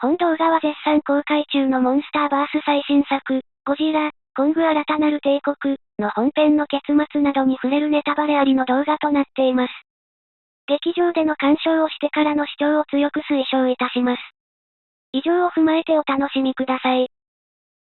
本動画は絶賛公開中のモンスターバース最新作、ゴジラ、コング新たなる帝国の本編の結末などに触れるネタバレありの動画となっています。劇場での鑑賞をしてからの視聴を強く推奨いたします。以上を踏まえてお楽しみください。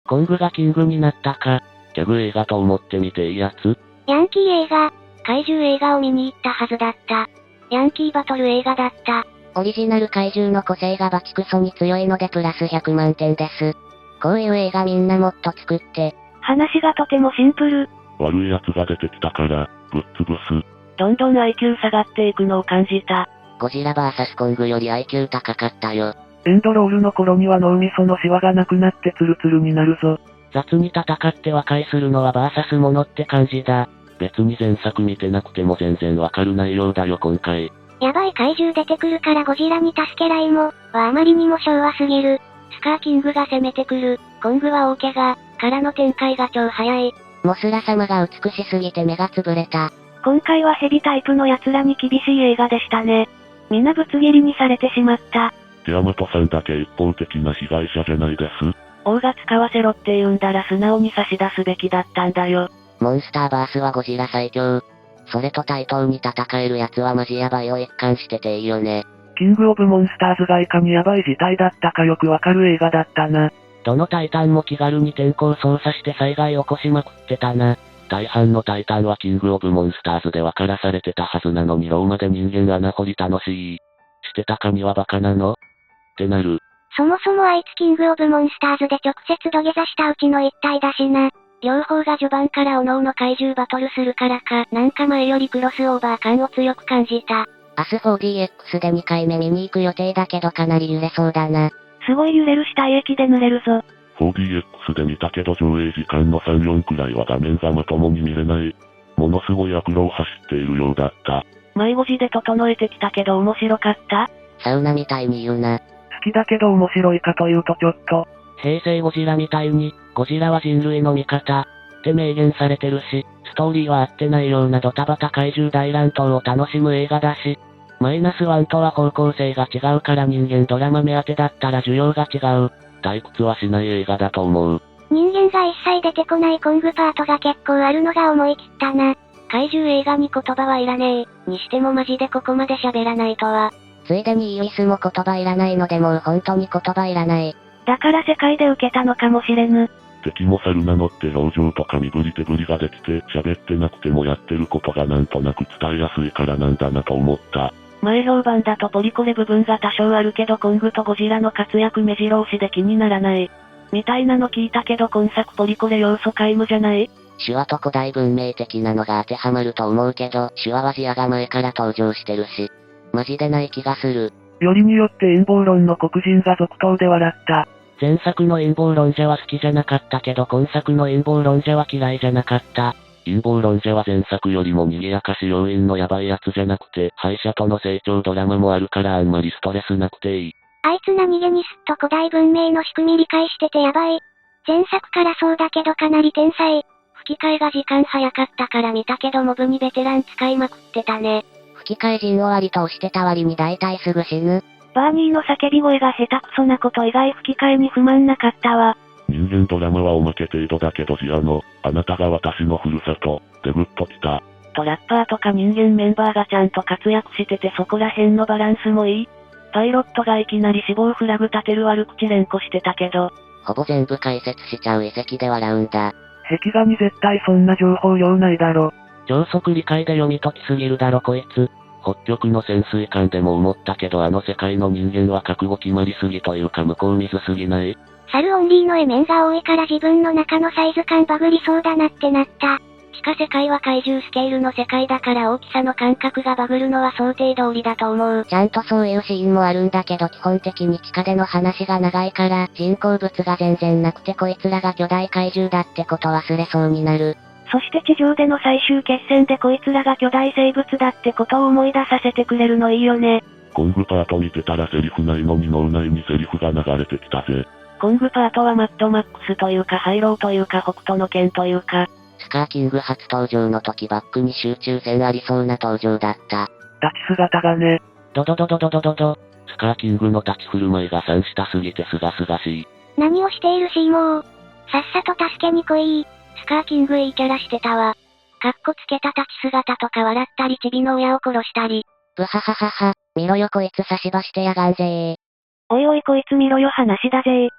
コングがキングになったか、ギャグ映画と思ってみていいやつ？ヤンキー映画、怪獣映画を見に行ったはずだった。ヤンキーバトル映画だった。オリジナル怪獣の個性がバチクソに強いのでプラス100万点です。こういう映画みんなもっと作って。話がとてもシンプル。悪い奴が出てきたから、ぶっ潰す。どんどん IQ 下がっていくのを感じた。ゴジラ VS コングより IQ 高かったよ。エンドロールの頃には脳みそのシワがなくなってツルツルになるぞ。雑に戦って和解するのはバーサスものって感じだ。別に前作見てなくても全然わかる内容だよ今回。やばい怪獣出てくるからゴジラに助けらいも、はあまりにも昭和すぎる。スカーキングが攻めてくる。コングは大怪我、からの展開が超早い。モスラ様が美しすぎて目がつぶれた。今回はヘビタイプの奴らに厳しい映画でしたね。みんなぶつ切りにされてしまった。ティアマトさんだけ一方的な被害者じゃないです。王が使わせろって言うんだら素直に差し出すべきだったんだよ。モンスターバースはゴジラ最強。それと対等に戦える奴はマジヤバいを一貫してていいよね。キングオブモンスターズがいかにヤバい事態だったかよくわかる映画だったな。どのタイタンも気軽に天候操作して災害起こしまくってたな。大半のタイタンはキングオブモンスターズで分からされてたはずなのにローマで人間穴掘り楽しい。してた神はバカなの？ってなる。そもそもあいつキングオブモンスターズで直接土下座したうちの一体だしな。両方が序盤から各々怪獣バトルするからか、なんか前よりクロスオーバー感を強く感じた。明日 4DX で2回目見に行く予定だけどかなり揺れそうだな。すごい揺れるし体液で濡れるぞ。4DX で見たけど上映時間の3、4くらいは画面がまともに見れない。ものすごい悪路を走っているようだった。迷子字で整えてきたけど面白かった？サウナみたいに言うな。好きだけど面白いかというとちょっと。平成ゴジラみたいに、ゴジラは人類の味方、って明言されてるし、ストーリーは合ってないようなドタバタ怪獣大乱闘を楽しむ映画だし、マイナス1とは方向性が違うから人間ドラマ目当てだったら需要が違う。退屈はしない映画だと思う。人間が一切出てこないコングパートが結構あるのが思い切ったな。怪獣映画に言葉はいらねえ。にしてもマジでここまで喋らないとは。ついでにイーウィスも言葉いらないのでもう本当に言葉いらない。だから世界で受けたのかもしれぬ。敵も猿なのって表情とか身振り手振りができて喋ってなくてもやってることがなんとなく伝えやすいからなんだなと思った。前評判だとポリコレ部分が多少あるけどコングとゴジラの活躍目白押しで気にならない。みたいなの聞いたけど今作ポリコレ要素皆無じゃない？手話と古代文明的なのが当てはまると思うけど、手話はジアが前から登場してるし、マジでない気がする。よりによって陰謀論の黒人が続投で笑った。前作の陰謀論者は好きじゃなかったけど今作の陰謀論者は嫌いじゃなかった。陰謀論者は前作よりも賑やかし要因のヤバいやつじゃなくて、敗者との成長ドラマもあるからあんまりストレスなくていい。あいつ何気にすっと古代文明の仕組み理解しててヤバい。前作からそうだけどかなり天才。吹き替えが時間早かったから見たけどモブにベテラン使いまくってたね。吹き替え陣を割と押してた割に大体すぐ死ぬ。バーニーの叫び声が下手くそなこと以外吹き替えに不満なかったわ。人間ドラマはおまけ程度だけどジアの、あなたが私のふるさと、でグッときた。トラッパーとか人間メンバーがちゃんと活躍しててそこら辺のバランスもいい。パイロットがいきなり死亡フラグ立てる悪口連呼してたけど。ほぼ全部解説しちゃう遺跡で笑うんだ。壁画に絶対そんな情報量ないだろ。超速理解で読み解きすぎるだろこいつ。北極の潜水艦でも思ったけどあの世界の人間は覚悟決まりすぎというか向こう見ずすぎない？猿オンリーの絵面が多いから自分の中のサイズ感バグりそうだなってなった。しか世界は怪獣スケールの世界だから大きさの感覚がバグるのは想定通りだと思う。ちゃんとそういうシーンもあるんだけど基本的に地下での話が長いから人工物が全然なくてこいつらが巨大怪獣だってこと忘れそうになる。そして地上での最終決戦でこいつらが巨大生物だってことを思い出させてくれるのいいよね。コングパート見てたらセリフないのに脳内にセリフが流れてきたぜ。コングパートはマッドマックスというかハイローというか北斗の拳というか。スカーキング初登場の時バックに集中線ありそうな登場だった。立ち姿がね。ドドドドドドドド。スカーキングの立ち振る舞いが惨したすぎてすがすがしい。何をしているシーモー。さっさと助けに来い。スカーキングいいキャラしてたわ。かっこつけた立ち姿とか笑ったりチビの親を殺したり。ブハハハハ、見ろよこいつ差しばしてやがんぜー。おいおいこいつ見ろよ話だぜー。っ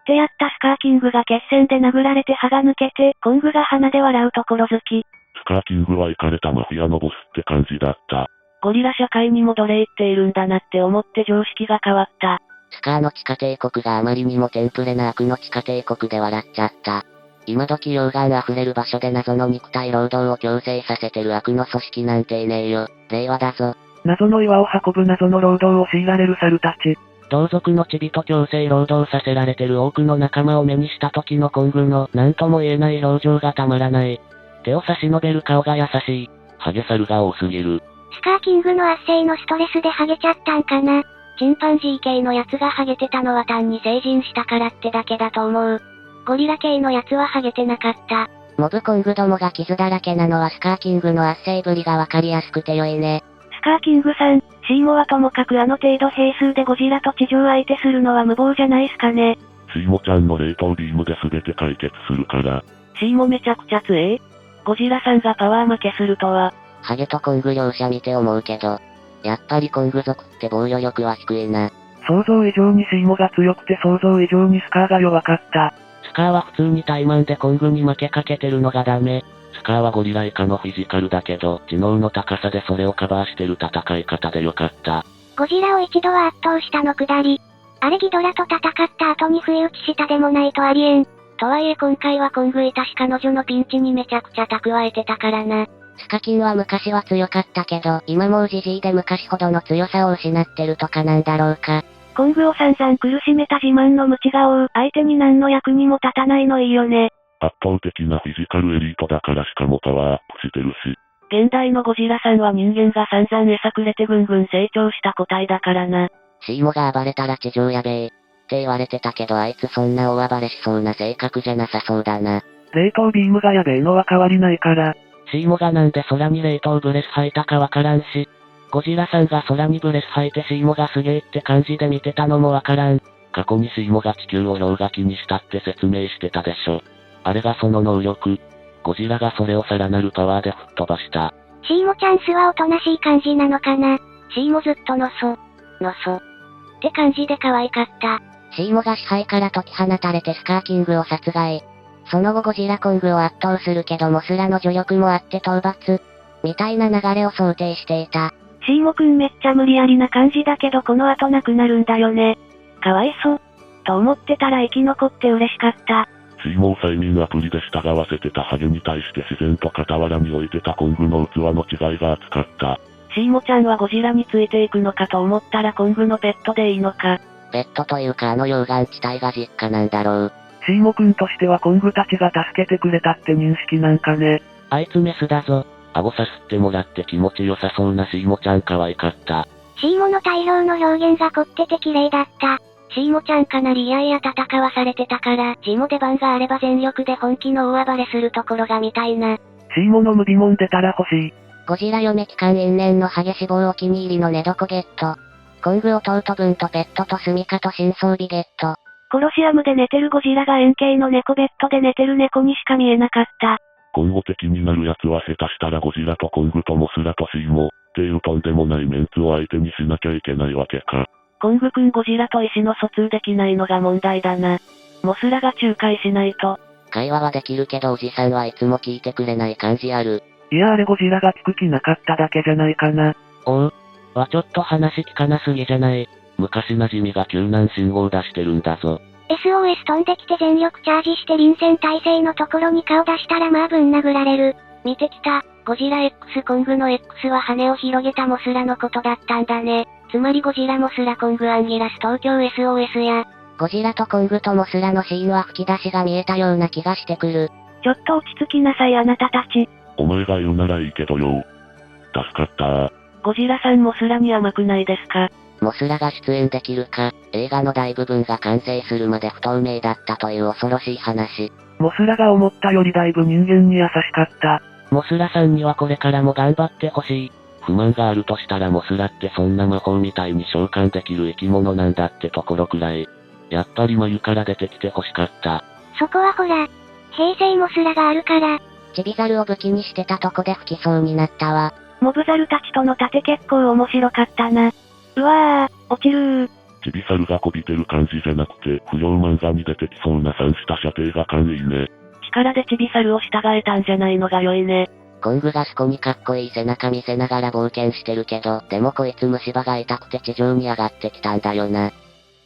てやったスカーキングが決戦で殴られて歯が抜けて、コングが鼻で笑うところ好き。スカーキングはイカれたマフィアのボスって感じだった。ゴリラ社会にも奴隷っているんだなって思って常識が変わった。スカーの地下帝国があまりにもテンプレな悪の地下帝国で笑っちゃった。今時溶岩溢れる場所で謎の肉体労働を強制させてる悪の組織なんていねえよ。令和だぞ。謎の岩を運ぶ謎の労働を強いられる猿たち。同族のチビと強制労働させられてる多くの仲間を目にした時のコングの何とも言えない表情がたまらない。手を差し伸べる顔が優しい。ハゲ猿が多すぎる。スカーキングの圧政のストレスでハゲちゃったんかな。チンパンジー系のやつがハゲてたのは単に成人したからってだけだと思う。ゴリラ系のやつはハゲてなかった。モブコングどもが傷だらけなのはスカーキングの圧政ぶりがわかりやすくて良いね。スカーキングさん、シーモはともかくあの程度兵数でゴジラと地上相手するのは無謀じゃないすかね。シーモちゃんの冷凍ビームで全て解決するから。シーモめちゃくちゃ強え。ゴジラさんがパワー負けするとは。ハゲとコング両者見て思うけど、やっぱりコング族って防御力は低いな。想像以上にシーモが強くて想像以上にスカーが弱かった。スカーは普通に怠慢でコングに負けかけてるのがダメ。スカーはゴリラ以下のフィジカルだけど、知能の高さでそれをカバーしてる戦い方でよかった。ゴジラを一度は圧倒したのくだり。あれギドラと戦った後に不意打ちしたでもないとありえん。とはいえ今回はコングいたし彼女のピンチにめちゃくちゃ蓄えてたからな。スカキンは昔は強かったけど、今もうじじいで昔ほどの強さを失ってるとかなんだろうか。コングを散々苦しめた自慢の無知顔、相手に何の役にも立たないのいいよね。圧倒的なフィジカルエリートだからしかもパワーアップしてるし。現代のゴジラさんは人間が散々餌くれてぐんぐん成長した個体だからな。シーモが暴れたら地上やべえ。って言われてたけどあいつそんな大暴れしそうな性格じゃなさそうだな。冷凍ビームがやべえのは変わりないから。シーモがなんで空に冷凍ブレス吐いたかわからんし、ゴジラさんが空にブレス吐いてシーモがすげえって感じで見てたのもわからん。過去にシーモが地球を氷河期にしたって説明してたでしょ。あれがその能力。ゴジラがそれをさらなるパワーで吹っ飛ばした。シーモチャンスはおとなしい感じなのかな。シーモずっとのそって感じで可愛かった。シーモが支配から解き放たれてスカーキングを殺害。その後ゴジラコングを圧倒するけどモスラの助力もあって討伐。みたいな流れを想定していた。シーモくんめっちゃ無理やりな感じだけどこの後なくなるんだよね。かわいそう。と思ってたら生き残って嬉しかった。シーモを催眠アプリで従わせてたハゲに対して自然と傍らに置いてたコングの器の違いが熱かった。シーモちゃんはゴジラについていくのかと思ったらコングのペットでいいのか。ペットというかあの溶岩地帯が実家なんだろう。シーモくんとしてはコングたちが助けてくれたって認識なんかね。あいつメスだぞ。顎さすってもらって気持ちよさそうなシーモちゃん可愛かった。シーモの大量の表現が凝ってて綺麗だった。シーモちゃんかなり嫌々戦わされてたから、ジモ出番があれば全力で本気の大暴れするところが見たいな。シーモの無ビモン出たら欲しい。ゴジラ嫁期間因縁のハゲ脂肪お気に入りの寝床ゲット。コング弟分とペットとスミカと新装備ゲット。コロシアムで寝てるゴジラが円形の猫ベッドで寝てる猫にしか見えなかった。今後敵になる奴は下手したらゴジラとコングとモスラとシーモっていうとんでもないメンツを相手にしなきゃいけないわけか。コングくんゴジラと意思の疎通できないのが問題だな。モスラが仲介しないと。会話はできるけどおじさんはいつも聞いてくれない感じある。いやあれゴジラが聞く気なかっただけじゃないかな。おう。はちょっと話聞かなすぎじゃない。昔馴染みが救難信号出してるんだぞ。SOS 飛んできて全力チャージして臨戦態勢のところに顔出したらまあぶん殴られる。見てきた。ゴジラ X コングの X は羽を広げたモスラのことだったんだね。つまりゴジラモスラコングアンギラス東京 SOS や。ゴジラとコングとモスラのシーンは吹き出しが見えたような気がしてくる。ちょっと落ち着きなさいあなたたち。お前が言うならいいけどよ。助かったー。ゴジラさんモスラに甘くないですか？モスラが出演できるか、映画の大部分が完成するまで不透明だったという恐ろしい話。モスラが思ったよりだいぶ人間に優しかった。モスラさんにはこれからも頑張ってほしい。不満があるとしたらモスラってそんな魔法みたいに召喚できる生き物なんだってところくらい。やっぱり眉から出てきて欲しかった。そこはほら、平成モスラがあるから。チビザルを武器にしてたとこで吹きそうになったわ。モブザルたちとの盾結構面白かったな。うわー、落ちるー。チビサルがこびてる感じじゃなくて、不良漫画に出てきそうな三下射程が勘いいね。力でチビサルを従えたんじゃないのが良いね。コングがスコにかっこいい背中見せながら冒険してるけど、でもこいつ虫歯が痛くて地上に上がってきたんだよな。っ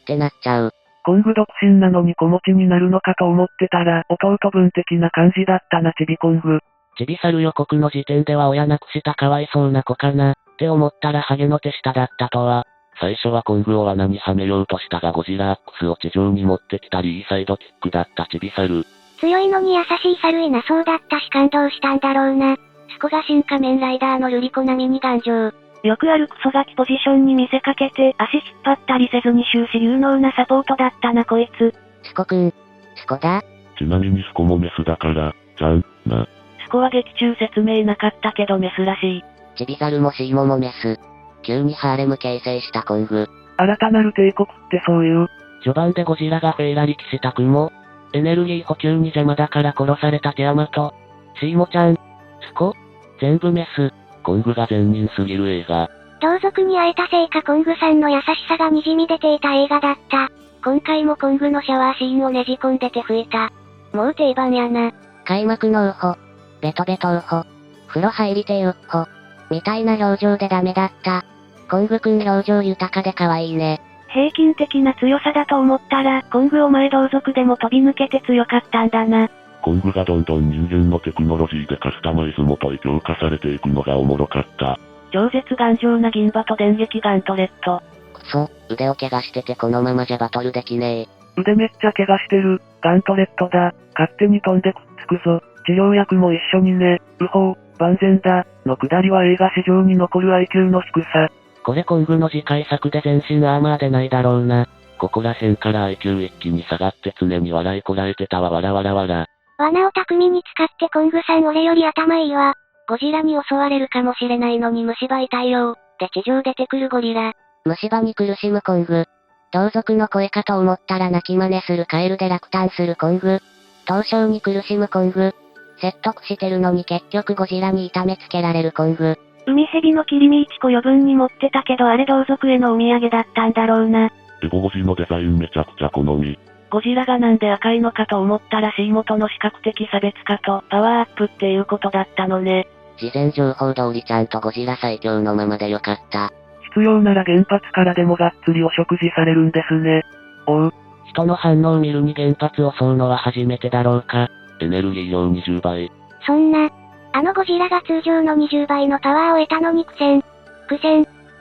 てなっちゃう。コング独身なのに子持ちになるのかと思ってたら、弟分的な感じだったなチビコング。チビサル予告の時点では親亡くしたかわいそうな子かな、って思ったらハゲの手下だったとは。最初はコングを罠にはめようとしたがゴジラアックスを地上に持ってきたりいいサイドキックだったチビサル。強いのに優しいサルいなそうだったし感動したんだろうな。スコが新仮面ライダーのルリコ並みに頑丈。よくあるクソガキポジションに見せかけて足引っ張ったりせずに終始有能なサポートだったなこいつ。スコくん。スコだ。ちなみにスコもメスだから、じゃん、な。スコは劇中説明なかったけどメスらしい。チビザルもシーモもメス。急にハーレム形成したコング。新たなる帝国ってそういう。序盤でゴジラがフェイラ力したくも、エネルギー補給に邪魔だから殺されたティアマト、シーモちゃん、スコ、全部メス。コングが善人すぎる映画。同族に会えたせいかコングさんの優しさが滲み出ていた映画だった。今回もコングのシャワーシーンをねじ込んでて吹いた。もう定番やな。開幕のウホ。ベトベトウホ。風呂入りてうっほ。みたいな表情でダメだった。コングくん表情豊かで可愛いね。平均的な強さだと思ったら、コングお前同族でも飛び抜けて強かったんだな。コングがどんどん人間のテクノロジーでカスタマイズ元へ強化されていくのがおもろかった。超絶頑丈な銀歯と電撃ガントレット。くそ、腕を怪我しててこのままじゃバトルできねえ。腕めっちゃ怪我してる。ガントレットだ。勝手に飛んでくっつくぞ。治療薬も一緒にね。うほう、万全だ。のくだりは映画史上に残る IQ の低さ。これコングの次回作で全身アーマーでないだろうな。ここら辺から IQ 一気に下がって常に笑いこらえてたわわらわらわら。罠を巧みに使ってコングさん俺より頭いいわ。ゴジラに襲われるかもしれないのに虫歯痛いよ。で地上出てくるゴリラ。虫歯に苦しむコング。同族の声かと思ったら泣き真似するカエルで落胆するコング。凍傷に苦しむコング。説得してるのに結局ゴジラに痛めつけられるコング。海蛇の切り身1個余分に持ってたけどあれ同族へのお土産だったんだろうな。エボゴジのデザインめちゃくちゃ好み。ゴジラがなんで赤いのかと思ったらシーモとの視覚的差別化とパワーアップっていうことだったのね。事前情報通りちゃんとゴジラ最強のままでよかった。必要なら原発からでもがっつりお食事されるんですね。おう。人の反応を見るに原発を襲うのは初めてだろうか。エネルギー量20倍。そんな、あのゴジラが通常の20倍のパワーを得たのに苦戦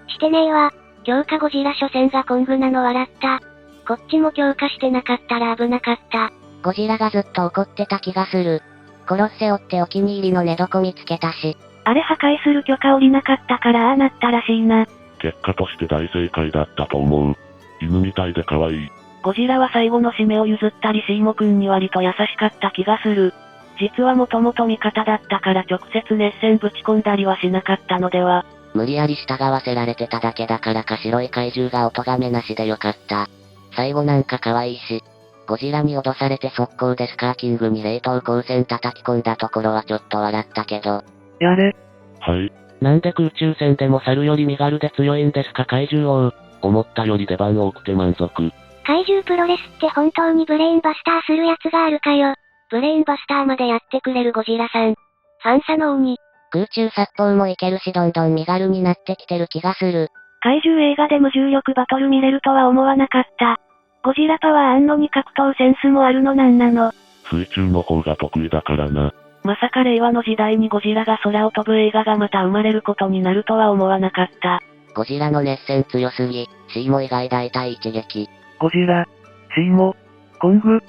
してねえわ。強化ゴジラ初戦がコングなの笑った。こっちも強化してなかったら危なかった。ゴジラがずっと怒ってた気がする。コロッセオってお気に入りの寝床見つけたし。あれ破壊する許可下りなかったからああなったらしいな。結果として大正解だったと思う。犬みたいで可愛い。ゴジラは最後の締めを譲ったりシーモくんに割と優しかった気がする。実はもともと味方だったから直接熱戦ぶち込んだりはしなかったのでは。無理やり従わせられてただけだからか白い怪獣がお咎めなしでよかった。最後なんか可愛いし。ゴジラに脅されて速攻でスカーキングに冷凍光線叩き込んだところはちょっと笑ったけど。やれ。はい。なんで空中戦でも猿より身軽で強いんですか怪獣王。思ったより出番多くて満足。怪獣プロレスって本当にブレインバスターするやつがあるかよ。ブレインバスターまでやってくれるゴジラさん。ファンサの鬼。空中殺法もいけるしどんどん身軽になってきてる気がする。怪獣映画で無重力バトル見れるとは思わなかった。ゴジラパワーあんのに格闘センスもあるのなんなの。水中の方が得意だからな。まさか令和の時代にゴジラが空を飛ぶ映画がまた生まれることになるとは思わなかった。ゴジラの熱戦強すぎ、シーモ以外大体一撃。ゴジラ、シーモ、コング、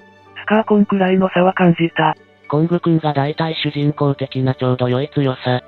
スカーコンくらいの差は感じた。コングくんが大体主人公的なちょうど良い強さ。